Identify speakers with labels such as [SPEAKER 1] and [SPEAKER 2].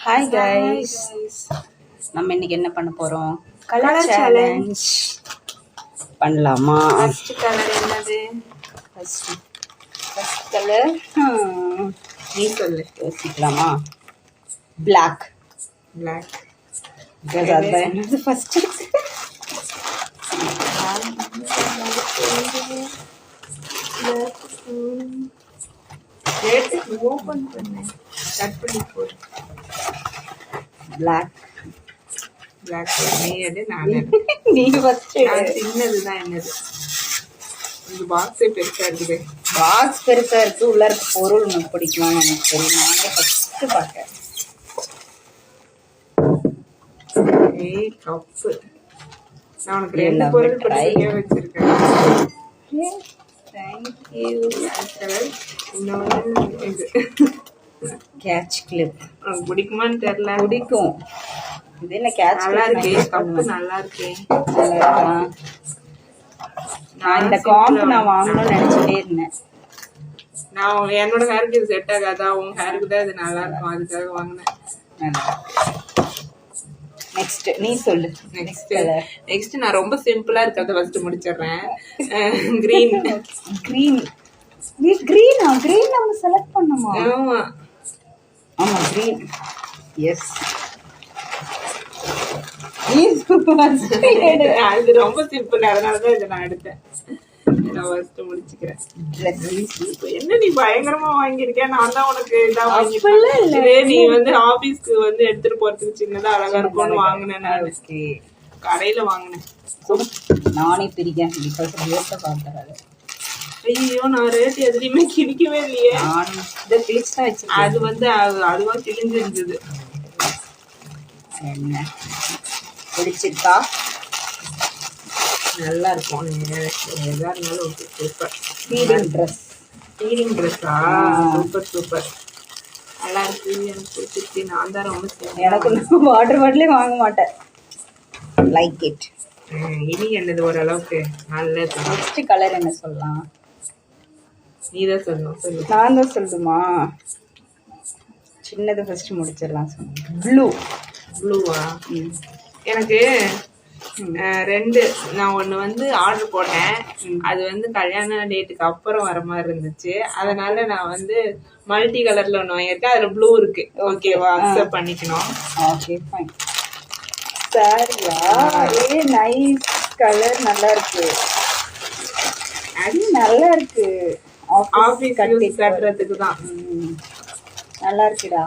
[SPEAKER 1] Hi guys, நம்ம இன்னைக்கு என்ன பண்ண போறோம்? கலர் சேலஞ்ச் பண்ணலாமா?
[SPEAKER 2] ஃபர்ஸ்ட் கலர் என்னது?
[SPEAKER 1] ஃபர்ஸ்ட் கலர்
[SPEAKER 2] நீ சொல்லு.
[SPEAKER 1] யோசிக்கலாமா? பிளாக். பிகாஸ் அதுதான் என்னது ஃபர்ஸ்ட்.
[SPEAKER 2] ஓபன் பண்ணு, கட் பண்ணி போடு.
[SPEAKER 1] பிளாக்
[SPEAKER 2] நீ எடு, நான்
[SPEAKER 1] நீ ஃபர்ஸ்ட்.
[SPEAKER 2] சின்னதுதான் என்னது? இந்த பாக்ஸே பெருசா இருக்குது.
[SPEAKER 1] பாக்ஸ் பெருசா இருக்கு, உள்ள இருக்க பொருள் உனக்கு பிடிக்குமான்னு எனக்கு தெரியும். நானே ஃபர்ஸ்ட் பார்க்கேன்.
[SPEAKER 2] கப்பு. நான் உனக்கு ரெண்டு பொருள் பிடிச்சியே வச்சிருக்கேன்.
[SPEAKER 1] தேங்க்யூ.
[SPEAKER 2] இன்னொன்று இது
[SPEAKER 1] கேட்ச் கிளிப்.
[SPEAKER 2] பிடிக்குமான்னு தெரியல.
[SPEAKER 1] பிடிக்கும். இது என்ன கேட்ச்?
[SPEAKER 2] நல்லா இருக்கு, கப்பு நல்லா இருக்கு.
[SPEAKER 1] நான் இந்த காம்பு நான் வாங்கணும்னு நினைச்சிட்டே இருந்தேன்.
[SPEAKER 2] நான் என்னோட ஹேருக்கு இது செட் ஆகாதா, உங்க ஹேருக்கு தான் இது நல்லா இருக்கும், அதுக்காக வாங்கினேன்.
[SPEAKER 1] நெக்ஸ்ட் நீ சொல்லு.
[SPEAKER 2] நெக்ஸ்ட் நான் ரொம்ப சிம்பிளா இருக்கிறத ஃபர்ஸ்ட் முடிச்சிடுறேன். கிரீன்.
[SPEAKER 1] கிரீன் நம்ம செலக்ட் பண்ணுமா? ஆமா கிரீன். எஸ்.
[SPEAKER 2] அது ரொம்ப சிம்பிள், அதனாலதான் இதை நான் எடுத்தேன். நான் ஃபர்ஸ்ட் முடிச்சுக்கிறேன். என்ன நீ பயங்கரமா வாங்கியிருக்கேன்? நான் தான் உனக்கு இதா வாங்கிட்டேன். நீ வந்து ஆபீஸ்க்கு வந்து எடுத்துட்டு போறதுக்கு சின்னதா அழகா இருக்கும்னு வாங்கினேன். நான் கடையில வாங்கினேன்.
[SPEAKER 1] நானே பிரிக்கேன். பார்த்தேன்.
[SPEAKER 2] ஐயோ, நான் ரேட் எதுலையுமே கிழிக்கவே இல்லையே. அது வந்து அதுவா கிழிஞ்சு இருந்தது.
[SPEAKER 1] என்ன பிடிச்சிருக்கா?
[SPEAKER 2] நல்லா இருக்கும். எதா இருந்தாலும் சூப்பர்.
[SPEAKER 1] ஃபீடிங்
[SPEAKER 2] ட்ரெஸ்ஸா? சூப்பர் நல்லா இருக்கு. எனக்கு பிடிச்சிருக்கு. நான் தான் ரொம்ப
[SPEAKER 1] எனக்கு வாட்டர் பாட்டிலே வாங்க மாட்டேன். Like it.
[SPEAKER 2] இனி என்னது ஓரளவுக்கு நல்லது.
[SPEAKER 1] நெக்ஸ்ட் கலர் என்ன சொல்லலாம்?
[SPEAKER 2] நீ தான் சொல்லணும். சொல்லு.
[SPEAKER 1] நான் தான் சொல்லணுமா? சின்னது ஃபர்ஸ்ட் முடிச்சிடலாம்.
[SPEAKER 2] ப்ளூவா? எனக்கு ரெண்டு. நான் ஒன்று வந்து ஆர்டர் போட்டேன். அது வந்து கல்யாண டேட்டுக்கு அப்புறம் வர மாதிரி இருந்துச்சு. அதனால நான் வந்து மல்டி கலர்ல ஒன்று வாங்கியிருக்கேன். அதில் ப்ளூ இருக்கு. ஓகேவா? அக்செப்ட் பண்ணிக்கணும்.
[SPEAKER 1] Okay fine. சரியா? நைஸ் கலர், நல்லா இருக்கு.
[SPEAKER 2] அது
[SPEAKER 1] நல்லா இருக்கு.
[SPEAKER 2] ஆஃபீஸ் கட்டுறதுக்கு தான்
[SPEAKER 1] நல்லா இருக்குடா.